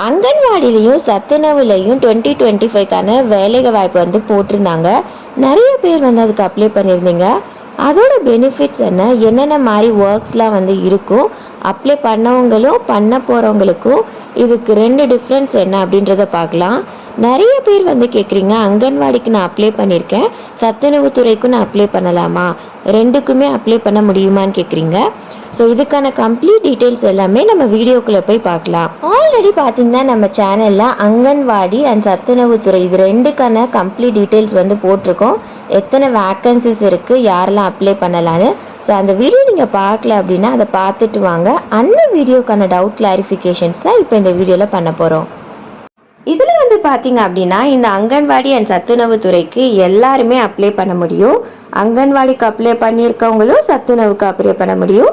அங்கன்வாடியிலையும் சத்துணவுலையும் 2025க்கான வேலை வாய்ப்பு வந்து போட்டிருந்தாங்க. நிறைய பேர் வந்து அதுக்கு அப்ளை பண்ணியிருந்தீங்க. அதோட பெனிஃபிட்ஸ் என்ன, என்னென்ன மாதிரி ஒர்க்ஸ்லாம் வந்து இருக்கும், அப்ளை பண்ணவங்களும் பண்ண போகிறவங்களுக்கும் இதுக்கு ரெண்டு டிஃப்ரென்ஸ் என்ன அப்படின்றத பார்க்கலாம். நிறைய பேர் வந்து கேட்குறீங்க, அங்கன்வாடிக்கு நான் அப்ளை பண்ணியிருக்கேன், சத்துணவுத்துறைக்கும் நான் அப்ளை பண்ணலாமா, ரெண்டுக்குமே அப்ளை பண்ண முடியுமான்னு கேட்குறீங்க. ஸோ இதுக்கான கம்ப்ளீட் டீட்டெயில்ஸ் எல்லாமே நம்ம வீடியோக்குள்ளே போய் பார்க்கலாம். ஆல்ரெடி பார்த்தீங்கன்னா நம்ம சேனலில் அங்கன்வாடி அண்ட் சத்துணவுத்துறை இது ரெண்டுக்கான கம்ப்ளீட் டீட்டெயில்ஸ் வந்து போட்டிருக்கோம். எத்தனை வேக்கன்சிஸ் இருக்குது, யாரெல்லாம் அப்ளை பண்ணலான்னு. ஸோ அந்த வீடியோ நீங்கள் பார்க்கல அப்படின்னா அதை பார்த்துட்டு வாங்க. அந்த வீடியோக்கான டவுட் கிளாரிஃபிகேஷன்ஸ் தான் இப்போ இந்த வீடியோவில் பண்ண போகிறோம். இதில் வந்து பார்த்தீங்க அப்படின்னா இந்த அங்கன்வாடி அண்ட் சத்துணவுத்துறைக்கு எல்லாருமே அப்ளை பண்ண முடியும். அங்கன்வாடிக்கு அப்ளை பண்ணியிருக்கவங்களும் சத்துணவுக்கு அப்ளை பண்ண முடியும்,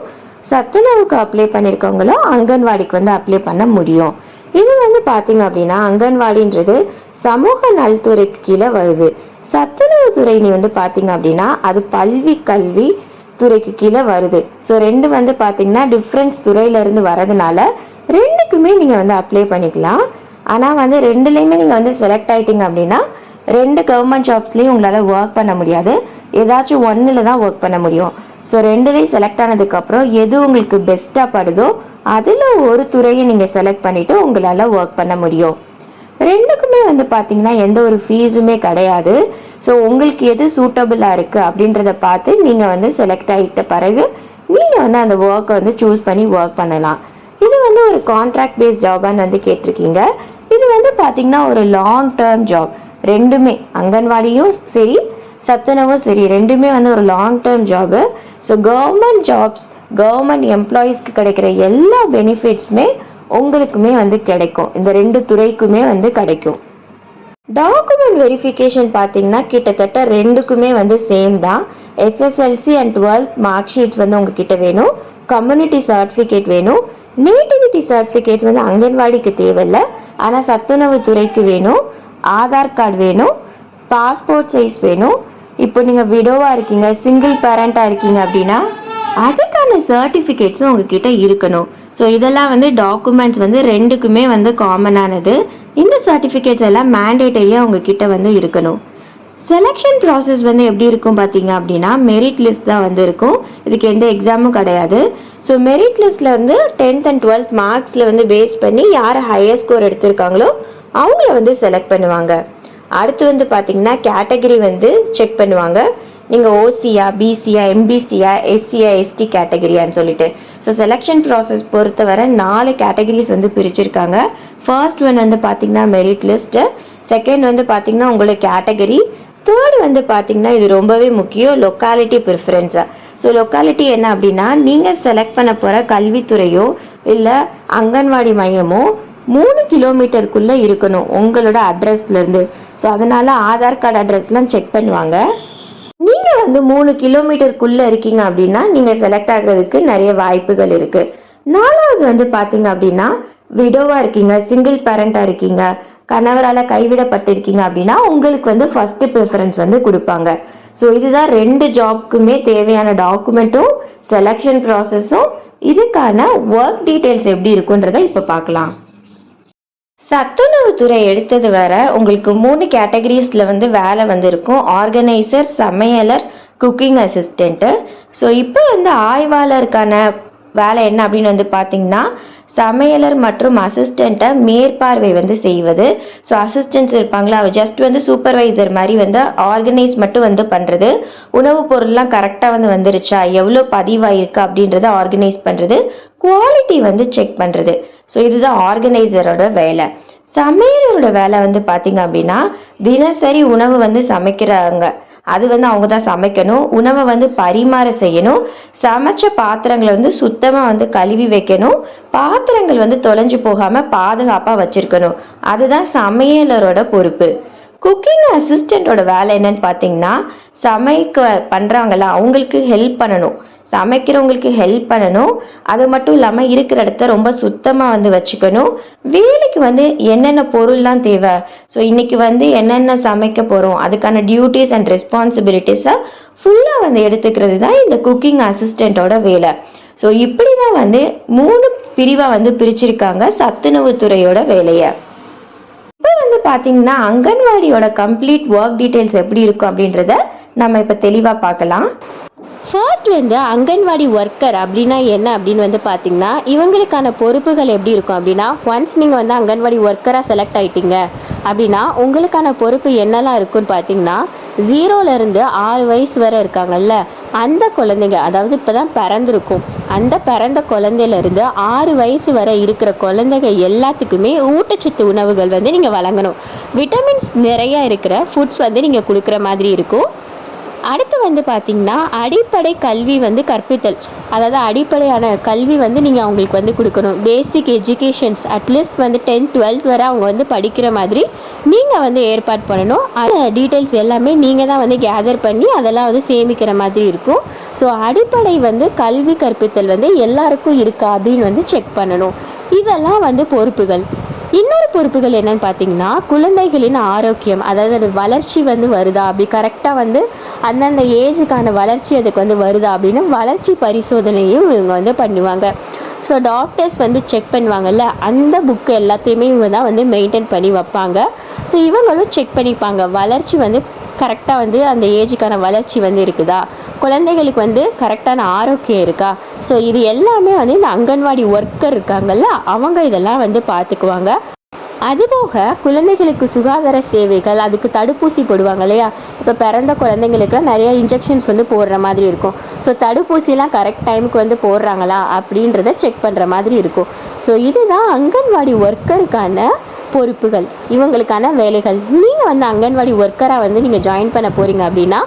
சத்துணவுக்கு அப்ளை பண்ணியிருக்கவங்களும் அங்கன்வாடிக்கு வந்து அப்ளை பண்ண முடியும். இது வந்து பார்த்தீங்க அப்படின்னா அங்கன்வாடின்றது சமூக நலத்துறைக்கு கீழே வருது. சத்துணவுத்துறை நீ வந்து பார்த்தீங்க அப்படின்னா அது பல்வி கல்வி துறைக்கு கீழே வருது. ஸோ ரெண்டு வந்து பார்த்தீங்கன்னா டிஃப்ரென்ஸ் துறையிலேருந்து வரதுனால ரெண்டுக்குமே நீங்கள் வந்து அப்ளை பண்ணிக்கலாம். ஆனால் வந்து ரெண்டுலேயுமே நீங்கள் வந்து செலக்ட் ஆகிட்டீங்க அப்படின்னா ரெண்டு கவர்மெண்ட் ஜாப்ஸ்லேயும் உங்களால் ஒர்க் பண்ண முடியாது, ஏதாச்சும் ஒன்றில் தான் ஒர்க் பண்ண முடியும். ஸோ ரெண்டுலேயும் செலக்ட் ஆனதுக்கப்புறம் எது உங்களுக்கு பெஸ்ட்டாக படுதோ அதில் ஒரு துறையை நீங்கள் செலக்ட் பண்ணிவிட்டு உங்களால் ஒர்க் பண்ண முடியும். ரெண்டுக்குமே வந்து பார்த்தீங்கன்னா எந்த ஒரு ஃபீஸுமே கிடையாது. ஸோ உங்களுக்கு எது சூட்டபுளாக இருக்குது அப்படின்றத பார்த்து நீங்கள் வந்து செலக்ட் ஆகிட்ட பிறகு நீங்கள் வந்து அந்த ஒர்க்கை வந்து சூஸ் பண்ணி ஒர்க் பண்ணலாம். இது வந்து ஒரு கான்ட்ராக்ட் பேஸ்ட் ஜாபான்னு வந்து கேட்டிருக்கீங்க. இது வந்து பார்த்தீங்கன்னா ஒரு லாங் டேர்ம் ஜாப். ரெண்டுமே அங்கன்வாடியும் சரி சத்துணவும் சரி ரெண்டுமே வந்து ஒரு long term job. So government jobs, government எம்ப்ளாயீஸ்க்கு கிடைக்கிற எல்லா பெனிஃபிட்ஸுமே உங்களுக்குமே வந்து கிடைக்கும். இந்த ரெண்டு துறைக்குமே வந்து கிடைக்கும். டாக்குமெண்ட் வெரிஃபிகேஷன் பார்த்தீங்கன்னா கிட்டத்தட்ட ரெண்டுக்குமே வந்து சேம் தான். SSLC and 12th mark sheets வந்து உங்ககிட்ட வேணும், கம்யூனிட்டி சர்டிஃபிகேட் வேணும், நேட்டிவிட்டி சர்டிஃபிகேட் வந்து அங்கன்வாடிக்கு தேவையில்லை, ஆனால் சத்துணவு துறைக்கு வேணும், ஆதார் கார்டு வேணும், பாஸ்போர்ட் சைஸ் வேணும். இப்போ நீங்கள் விடோவாக இருக்கீங்க, சிங்கிள் பேரண்டாக இருக்கீங்க அப்படின்னா அதுக்கான சர்டிஃபிகேட்ஸும் உங்ககிட்ட இருக்கணும். ஸோ இதெல்லாம் வந்து டாக்குமெண்ட்ஸ் வந்து ரெண்டுக்குமே வந்து காமனானது. இந்த சர்டிஃபிகேட்ஸ் எல்லாம் மேண்டேட்டரியாக உங்ககிட்ட வந்து இருக்கணும். செலெக்ஷன் ப்ராசஸ் வந்து எப்படி இருக்கும் பார்த்தீங்க அப்படின்னா மெரிட் லிஸ்ட் தான் வந்து இருக்கும். இதுக்கு எந்த எக்ஸாமும் கிடையாது. ஸோ மெரிட் லிஸ்ட்டில் வந்து 10th and 12th மார்க்ஸில் வந்து பேஸ் பண்ணி யார் ஹையர் ஸ்கோர் எடுத்திருக்காங்களோ அவங்கள வந்து செலக்ட் பண்ணுவாங்க. அடுத்து வந்து பார்த்தீங்கன்னா கேட்டகரி வந்து செக் பண்ணுவாங்க. நீங்கள் ஓசியா, பிசியா, எம்பிசியா, எஸ்சியா, எஸ்டி கேட்டகரியான்னு சொல்லிட்டு. ஸோ செலெக்ஷன் ப்ராசஸ் பொறுத்தவரை 4 கேட்டகரிஸ் வந்து பிரிச்சிருக்காங்க. ஃபர்ஸ்ட் ஒன் வந்து பார்த்தீங்கன்னா மெரிட் லிஸ்ட்டு, செகண்ட் வந்து பார்த்தீங்கன்னா உங்களோட கேட்டகரி, தேர்டு வந்து பார்த்தீங்கன்னா இது ரொம்பவே முக்கியம், லொக்காலிட்டி ப்ரிஃபரன்ஸு. ஸோ லொக்காலிட்டி என்ன அப்படின்னா நீங்கள் செலக்ட் பண்ண போகிற கல்வித்துறையோ இல்லை அங்கன்வாடி மையமோ 3 கிலோமீட்டருக்குள்ளே இருக்கணும் உங்களோட அட்ரஸ்லேருந்து. ஸோ அதனால் ஆதார் கார்டு அட்ரஸ்லாம் செக் பண்ணுவாங்க. நீங்கள் வந்து 3 கிலோமீட்டருக்குள்ளே இருக்கீங்க அப்படின்னா நீங்கள் செலக்ட் ஆகிறதுக்கு நிறைய வாய்ப்புகள் இருக்குது. நாலாவது வந்து பார்த்தீங்க அப்படின்னா விடோவாக இருக்கீங்க, சிங்கிள் பேரண்டாக இருக்கீங்க, கணவரால் கைவிடப்பட்டிருக்கீங்க அப்படின்னா உங்களுக்கு வந்து ஃபர்ஸ்ட் ப்ரிஃபரன்ஸ் வந்து கொடுப்பாங்க. ஸோ இதுதான் ரெண்டு ஜாப்க்குமே தேவையான டாக்குமெண்ட்டும் செலெக்ஷன் ப்ராசஸும். இதுக்கான ஒர்க் டீட்டெயில்ஸ் எப்படி இருக்குன்றதை இப்போ பார்க்கலாம். சத்துணவுத்துறை எடுத்தது வர உங்களுக்கு 3 கேட்டகரிஸில் வந்து வேலை வந்து இருக்கும். ஆர்கனைசர், சமையலர், குக்கிங் அசிஸ்டண்ட்டு. ஸோ இப்போ வந்து ஆய்வாளருக்கான வேலை என்ன அப்படின்னு வந்து பார்த்தீங்கன்னா சமையலர் மற்றும் அசிஸ்டண்ட்டை மேற்பார்வை வந்து செய்வது. ஸோ அசிஸ்டன்ட்ஸ் இருப்பாங்களா, ஜஸ்ட் வந்து சூப்பர்வைசர் மாதிரி வந்து ஆர்கனைஸ் மட்டும் வந்து பண்ணுறது. உணவுப் பொருள்லாம் கரெக்டாக வந்து வந்துருச்சா, எவ்வளோ பதிவாயிருக்கு அப்படின்றத ஆர்கனைஸ் பண்ணுறது, குவாலிட்டி வந்து செக் பண்ணுறது. ஸோ இதுதான் ஆர்கனைசரோட வேலை. சமையலரோட வேலை வந்து பார்த்தீங்க அப்படின்னா தினசரி உணவு வந்து சமைக்கிறாங்க, அது வந்து அவங்க தான் சமைக்கணும். உணவை வந்து பரிமாற செய்யணும். சமைச்ச பாத்திரங்களை வந்து சுத்தமாக வந்து கழுவி வைக்கணும். பாத்திரங்கள் வந்து தொலைஞ்சு போகாமல் பாதுகாப்பாக வச்சிருக்கணும். அதுதான் சமையலரோட பொறுப்பு. குக்கிங் அசிஸ்டண்ட்டோட வேலை என்னன்னு பார்த்தீங்கன்னா சமைக்க பண்ணுறாங்களா அவங்களுக்கு ஹெல்ப் பண்ணணும், சமைக்கிறவங்களுக்கு ஹெல்ப் பண்ணணும். அது மட்டும் இல்லாமல் இருக்கிற இடத்த ரொம்ப சுத்தமாக வந்து வச்சுக்கணும். வேலைக்கு வந்து என்னென்ன பொருள்லாம் தேவை, ஸோ இன்றைக்கி வந்து என்னென்ன சமைக்க போகிறோம் அதுக்கான டியூட்டிஸ் அண்ட் ரெஸ்பான்சிபிலிட்டிஸை ஃபுல்லாக வந்து எடுத்துக்கிறது தான் இந்த குக்கிங் அசிஸ்டண்ட்டோட வேலை. ஸோ இப்படி தான் வந்து 3 பிரிவாக வந்து பிரிச்சிருக்காங்க சத்துணவு துறையோட வேலையை. இப்போ வந்து பார்த்தீங்கன்னா அங்கன்வாடியோட கம்ப்ளீட் ஒர்க் டீட்டெயில்ஸ் எப்படி இருக்கும் அப்படின்றத நம்ம இப்போ தெளிவாக பார்க்கலாம். ஃபர்ஸ்ட் வந்து அங்கன்வாடி ஒர்க்கர் அப்படின்னா என்ன அப்படின்னு வந்து பார்த்தீங்கன்னா இவங்களுக்கான பொறுப்புகள் எப்படி இருக்கும் அப்படின்னா, ஒன்ஸ் நீங்கள் வந்து அங்கன்வாடி ஒர்க்கராக செலக்ட் ஆகிட்டீங்க அப்படின்னா உங்களுக்கான பொறுப்பு என்னெல்லாம் இருக்குன்னு பார்த்தீங்கன்னா, 0லேருந்து 6 வயசு வரை இருக்காங்கல்ல அந்த குழந்தைங்க, அதாவது இப்போ தான் பிறந்திருக்கும், அந்த பிறந்த குழந்தையிலேருந்து 6 வயசு வரை இருக்கிற குழந்தைங்க எல்லாத்துக்குமே ஊட்டச்சத்து உணவுகள் வந்து நீங்கள் வழங்கணும். விட்டமின்ஸ் நிறைய இருக்கிற ஃபுட்ஸ் வந்து நீங்கள் கொடுக்குற மாதிரி இருக்கும். அடுத்து வந்து பார்த்தீங்கன்னா அடிப்படை கல்வி வந்து கற்பித்தல், அதாவது அடிப்படையான கல்வி வந்து நீங்கள் அவங்களுக்கு வந்து கொடுக்கணும். பேசிக் எஜுகேஷன்ஸ் அட்லீஸ்ட் வந்து 10th 12th வரை அவங்க வந்து படிக்கிற மாதிரி நீங்கள் வந்து ஏற்பாடு பண்ணணும். அந்த டீட்டெயில்ஸ் எல்லாமே நீங்கள் தான் வந்து கேதர் பண்ணி அதெல்லாம் வந்து சேமிக்கிற மாதிரி இருக்கும். ஸோ அடிப்படை வந்து கல்வி கற்பித்தல் வந்து எல்லாருக்கும் இருக்கா அப்படின்னு வந்து செக் பண்ணணும். இதெல்லாம் வந்து பொறுப்புகள். இன்னொரு பொறுப்புகள் என்னன்னு பார்த்தீங்கன்னா குழந்தைகளின் ஆரோக்கியம், அதாவது அது வளர்ச்சி வந்து வருதா, அப்படி கரெக்டாக வந்து அந்தந்த ஏஜுக்கான வளர்ச்சி அதுக்கு வந்து வருதா அப்படின்னு வளர்ச்சி பரிசோதனையும் இவங்க வந்து பண்ணுவாங்க. ஸோ டாக்டர்ஸ் வந்து செக் பண்ணுவாங்கல்ல, அந்த புக்கு எல்லாத்தையுமே இவங்க தான் வந்து மெயின்டைன் பண்ணி வைப்பாங்க. ஸோ இவங்களும் செக் பண்ணிப்பாங்க வளர்ச்சி வந்து கரெக்டாக வந்து அந்த ஏஜுக்கான வளர்ச்சி வந்து இருக்குதா, குழந்தைகளுக்கு வந்து கரெக்டான ஆரோக்கியம் இருக்கா. ஸோ இது எல்லாமே வந்து இந்த அங்கன்வாடி ஒர்க்கர் இருக்காங்கல்ல அவங்க இதெல்லாம் வந்து பார்த்துக்குவாங்க. அதுபோக குழந்தைகளுக்கு சுகாதார சேவைகள், அதுக்கு தடுப்பூசி போடுவாங்க இல்லையா, இப்போ பிறந்த குழந்தைங்களுக்குலாம் நிறைய இன்ஜெக்ஷன்ஸ் வந்து போடுற மாதிரி இருக்கும். ஸோ தடுப்பூசிலாம் கரெக்ட் டைமுக்கு வந்து போடுறாங்களா அப்படின்றத செக் பண்ணுற மாதிரி இருக்கும். ஸோ இதுதான் அங்கன்வாடி ஒர்க்கருக்கான பொறுப்புகள், இவங்களுக்கான வேலைகள். நீங்கள் வந்து அங்கன்வாடி ஒர்க்கராக வந்து நீங்கள் ஜாயின் பண்ண போகிறீங்க அப்படின்னா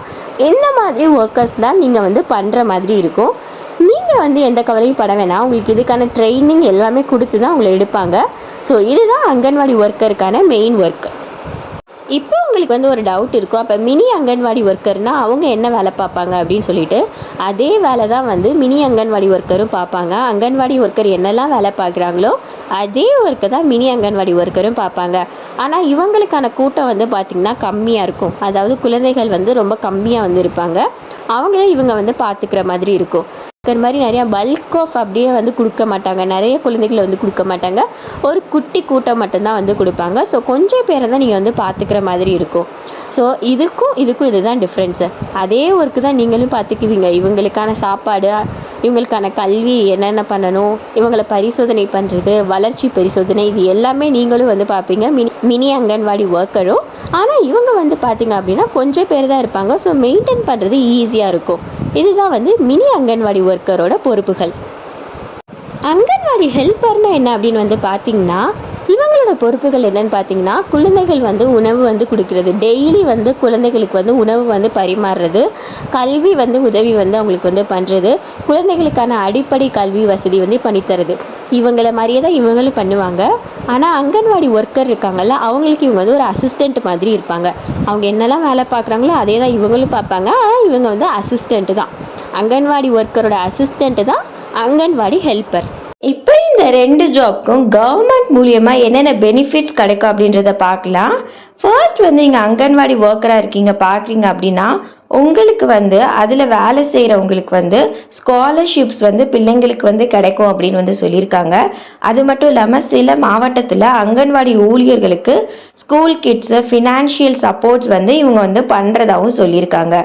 எந்த மாதிரி ஒர்க்கர்ஸ்லாம் நீங்கள் வந்து பண்ணுற மாதிரி இருக்கும். நீங்கள் வந்து எந்த கவலையும் பட வேணாம், உங்களுக்கு இதுக்கான ட்ரைனிங் எல்லாமே கொடுத்து தான் உங்களை எடுப்பாங்க. ஸோ இதுதான் அங்கன்வாடி ஒர்க்கருக்கான மெயின் ஒர்க். இப்போ உங்களுக்கு வந்து ஒரு டவுட் இருக்கும், அப்போ மினி அங்கன்வாடி ஒர்க்கர்னால் அவங்க என்ன வேலை பார்ப்பாங்க அப்படின்னு சொல்லிட்டு. அதே வேலை தான் வந்து மினி அங்கன்வாடி ஒர்க்கரும் பார்ப்பாங்க. அங்கன்வாடி ஒர்க்கர் என்னெல்லாம் வேலை பார்க்குறாங்களோ அதே ஒர்க்கை தான் மினி அங்கன்வாடி ஒர்க்கரும் பார்ப்பாங்க. ஆனால் இவங்களுக்கான கூட்டம் வந்து பார்த்திங்கன்னா கம்மியாக இருக்கும், அதாவது குழந்தைகள் வந்து ரொம்ப கம்மியாக வந்து இருப்பாங்க. அவங்களே இவங்க வந்து பார்த்துக்கிற மாதிரி இருக்கும். மாதிரி நிறையா பல்க் ஆஃப் அப்படியே வந்து கொடுக்க மாட்டாங்க, நிறைய குழந்தைகளை வந்து கொடுக்க மாட்டாங்க, ஒரு குட்டி கூட்டம் மட்டும்தான் வந்து கொடுப்பாங்க. ஸோ கொஞ்சம் பேரை தான் நீங்கள் வந்து பார்த்துக்கிற மாதிரி இருக்கும். ஸோ இதுக்கும் இதுதான் டிஃப்ரென்ஸு. அதே ஒர்க்கு தான் நீங்களும் பார்த்துக்குவீங்க. இவங்களுக்கான சாப்பாடு, இவங்களுக்கான கல்வி என்னென்ன பண்ணணும், இவங்களை பரிசோதனை பண்ணுறது, வளர்ச்சி பரிசோதனை, இது எல்லாமே நீங்களும் வந்து பார்ப்பீங்க மினி அங்கன்வாடி ஒர்க்கரும். ஆனால் இவங்க வந்து பார்த்திங்க அப்படின்னா கொஞ்சம் பேர் தான் இருப்பாங்க. ஸோ மெயின்டைன் பண்ணுறது ஈஸியாக இருக்கும். இதுதான் வந்து மினி அங்கன்வாடி ஒர்க்கரோட பொறுப்புகள். அங்கன்வாடி ஹெல்ப்பர்னா என்ன அப்படின்னு வந்து பார்த்தீங்கன்னா இவங்களோட பொறுப்புகள் என்னன்னு பார்த்தீங்கன்னா குழந்தைகள் வந்து உணவு வந்து கொடுக்கறது, டெய்லி வந்து குழந்தைகளுக்கு வந்து உணவு வந்து பரிமாறுறது, கல்வி வந்து உதவி வந்து அவங்களுக்கு வந்து பண்ணுறது, குழந்தைகளுக்கான அடிப்படை கல்வி வசதி வந்து பண்ணித்தரது. இவங்களை மாதிரியே தான் இவங்களும் பண்ணுவாங்க. ஆனால் அங்கன்வாடி ஒர்க்கர் இருக்காங்கல்ல அவங்களுக்கு இவங்க வந்து ஒரு அசிஸ்டண்ட் மாதிரி இருப்பாங்க. அவங்க என்னெல்லாம் வேலை பார்க்குறாங்களோ அதே தான் இவங்களும் பார்ப்பாங்க. ஆனால் இவங்க வந்து அசிஸ்டண்ட்டு தான், அங்கன்வாடி ஒர்க்கரோட அசிஸ்டண்ட்டு தான் அங்கன்வாடி ஹெல்ப்பர். இப்போ இந்த 2 ஜாப்க்கும் கவர்மெண்ட் மூலியமாக என்னென்ன பெனிஃபிட்ஸ் கிடைக்கும் அப்படின்றத பார்க்கலாம். ஃபர்ஸ்ட் வந்து நீங்கள் அங்கன்வாடி ஒர்க்கராக இருக்கீங்க பார்க்குறீங்க அப்படின்னா உங்களுக்கு வந்து அதில் வேலை செய்கிறவங்களுக்கு வந்து ஸ்காலர்ஷிப்ஸ் வந்து பிள்ளைங்களுக்கு வந்து கிடைக்கும் அப்படின்னு வந்து சொல்லியிருக்காங்க. அது மட்டும் இல்லாமல் சில மாவட்டத்தில் அங்கன்வாடி ஊழியர்களுக்கு ஸ்கூல் கிட்ஸு ஃபினான்ஷியல் சப்போர்ட்ஸ் வந்து இவங்க வந்து பண்ணுறதாகவும் சொல்லியிருக்காங்க.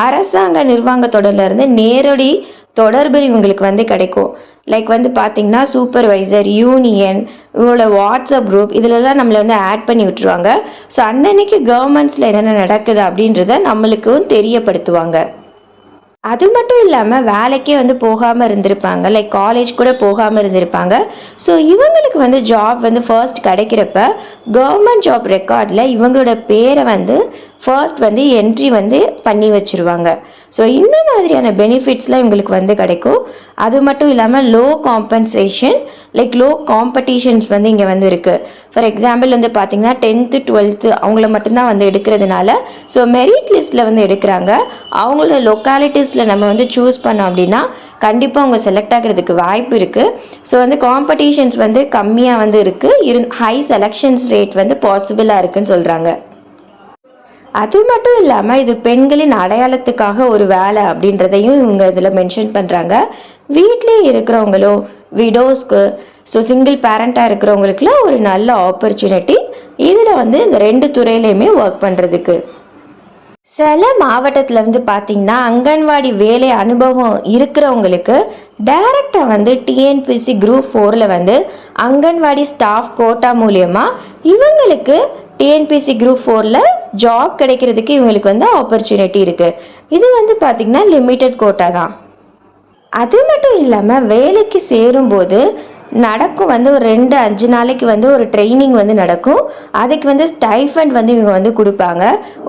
அரசாங்க நிர்வாகத்தொடர்லேருந்து நேரடி தொடர்பு இவங்களுக்கு வந்து கிடைக்கும். லைக் வந்து பார்த்தீங்கன்னா சூப்பர்வைசர், யூனியன், இவங்களோட வாட்ஸ்அப் குரூப் இதிலெல்லாம் நம்மளை வந்து ஆட் பண்ணி விட்டுருவாங்க. ஸோ அன்னன்னைக்கு கவர்மெண்ட்ஸில் என்னென்ன நடக்குது அப்படின்றத நம்மளுக்கும் தெரியப்படுத்துவாங்க. அது மட்டும் இல்லாமல் வேலைக்கே வந்து போகாமல் இருந்திருப்பாங்க, லைக் காலேஜ் கூட போகாமல் இருந்திருப்பாங்க. ஸோ இவங்களுக்கு வந்து ஜாப் வந்து ஃபர்ஸ்ட் கிடைக்கிறப்ப கவர்மெண்ட் ஜாப் ரெக்கார்டில் இவங்களோட பேரை வந்து ஃபர்ஸ்ட் வந்து என்ட்ரி வந்து பண்ணி வச்சுருவாங்க. ஸோ இந்த மாதிரியான பெனிஃபிட்ஸ்லாம் இவங்களுக்கு வந்து கிடைக்கும். அது மட்டும் இல்லாமல் low compensation, like low competitions வந்து இங்கே வந்து இருக்குது. ஃபார் எக்ஸாம்பிள் வந்து பார்த்திங்கன்னா 10th 12th அவங்கள மட்டும்தான் வந்து எடுக்கிறதுனால ஸோ மெரிட் லிஸ்ட்டில் வந்து எடுக்கிறாங்க. அவங்களோட லொக்காலிட்டிஸில் நம்ம வந்து சூஸ் பண்ணோம் அப்படின்னா கண்டிப்பாக அவங்க செலக்ட் ஆகிறதுக்கு வாய்ப்பு இருக்குது. ஸோ வந்து காம்படிஷன்ஸ் வந்து கம்மியாக வந்து இருக்குது, ஹை செலெக்ஷன்ஸ் ரேட் வந்து பாசிபிளாக இருக்குதுன்னு சொல்கிறாங்க. அது மட்டும் இல்லாமல் இது பெண்களின் அடையாளத்துக்காக ஒரு வேலை அப்படின்றதையும் இவங்க இதில் மென்ஷன் பண்ணுறாங்க. வீட்டிலே இருக்கிறவங்களோ விடோஸ்க்கு ஸோ சிங்கிள் பேரண்ட்டாக இருக்கிறவங்களுக்குலாம் ஒரு நல்ல ஆப்பர்ச்சுனிட்டி இதில் வந்து இந்த 2 துறையிலையுமே ஒர்க் பண்ணுறதுக்கு. சில மாவட்டத்தில் வந்து பார்த்திங்கன்னா அங்கன்வாடி வேலை அனுபவம் இருக்கிறவங்களுக்கு டைரெக்டாக வந்து டிஎன்பிசி குரூப் 4ல் வந்து அங்கன்வாடி ஸ்டாஃப் கோட்டா மூலியமாக இவங்களுக்கு டிஎன்பிசி குரூப் 4ல் ஜாப் கிடைக்கிறதுக்கு இவங்களுக்கு வந்து ஆப்பர்ச்சுனிட்டி இருக்குது. இது வந்து பார்த்திங்கன்னா லிமிட்டட் கோட்டா தான். அது மட்டும் இல்லாமல் வேலைக்கு சேரும்போது நடக்கும் வந்து ஒரு 2-5 நாளைக்கு வந்து ஒரு ட்ரைனிங் வந்து நடக்கும். அதுக்கு வந்து ஸ்டைஃபண்ட் வந்து இவங்க வந்து கொடுப்பாங்க.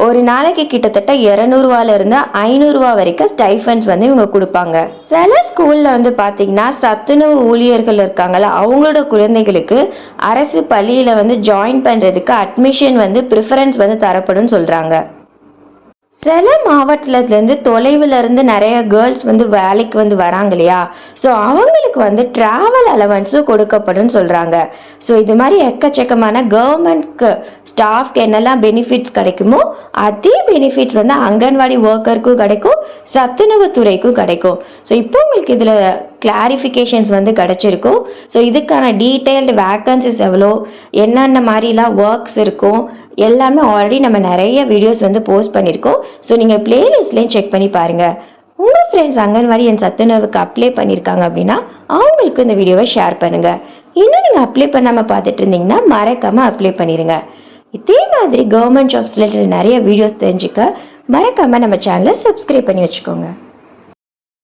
ஒரு நாளைக்கு கிட்டத்தட்ட 200 500 வரைக்கும் ஸ்டைஃபண்ட்ஸ் வந்து இவங்க கொடுப்பாங்க. சில ஸ்கூலில் வந்து பார்த்தீங்கன்னா சத்துணவு ஊழியர்கள் இருக்காங்கல்ல, அவங்களோட குழந்தைகளுக்கு அரசு பள்ளியில் வந்து ஜாயின் பண்ணுறதுக்கு அட்மிஷன் வந்து ப்ரிஃபரன்ஸ் வந்து தரப்படும் சொல்கிறாங்க. சில மாவட்டத்துலேருந்து தொலைவில் இருந்து நிறைய கேர்ள்ஸ் வந்து வேலைக்கு வந்து வராங்க இல்லையா, ஸோ அவங்களுக்கு வந்து ட்ராவல் அலவன்ஸும் கொடுக்கப்படும் சொல்கிறாங்க. ஸோ இது மாதிரி எக்கச்சக்கமான கவர்மெண்ட்க்கு ஸ்டாஃப்க்கு என்னெல்லாம் பெனிஃபிட்ஸ் கிடைக்குமோ அதே பெனிஃபிட்ஸ் வந்து அங்கன்வாடி ஒர்க்கருக்கும் கிடைக்கும், சத்துணவு துறைக்கும் கிடைக்கும். ஸோ இப்போ உங்களுக்கு இதில் கிளாரிஃபிகேஷன்ஸ் வந்து கிடச்சிருக்கும். ஸோ இதுக்கான டீட்டெயில்டு வேக்கன்சிஸ் எவ்வளோ, என்னென்ன மாதிரிலாம் ஒர்க்ஸ் இருக்கும் எல்லாமே ஆல்ரெடி நம்ம நிறைய வீடியோஸ் வந்து போஸ்ட் பண்ணியிருக்கோம். ஸோ நீங்கள் பிளேலிஸ்ட்லேயும் செக் பண்ணி பாருங்கள். உங்கள் ஃப்ரெண்ட்ஸ் அங்கன்வாடி என் சத்துணவுக்கு அப்ளை பண்ணியிருக்காங்க அப்படின்னா அவங்களுக்கு இந்த வீடியோவை ஷேர் பண்ணுங்கள். இன்னும் நீங்கள் அப்ளை பண்ணாமல் பார்த்துட்டு இருந்தீங்கன்னா மறக்காமல் அப்ளை பண்ணிடுங்க. இதே மாதிரி கவர்மெண்ட் ஜாப்ஸ் ரிலேட்டட் நிறைய வீடியோஸ் தெரிஞ்சுக்க மறக்காமல் நம்ம சேனலை சப்ஸ்கிரைப் பண்ணி வச்சுக்கோங்க.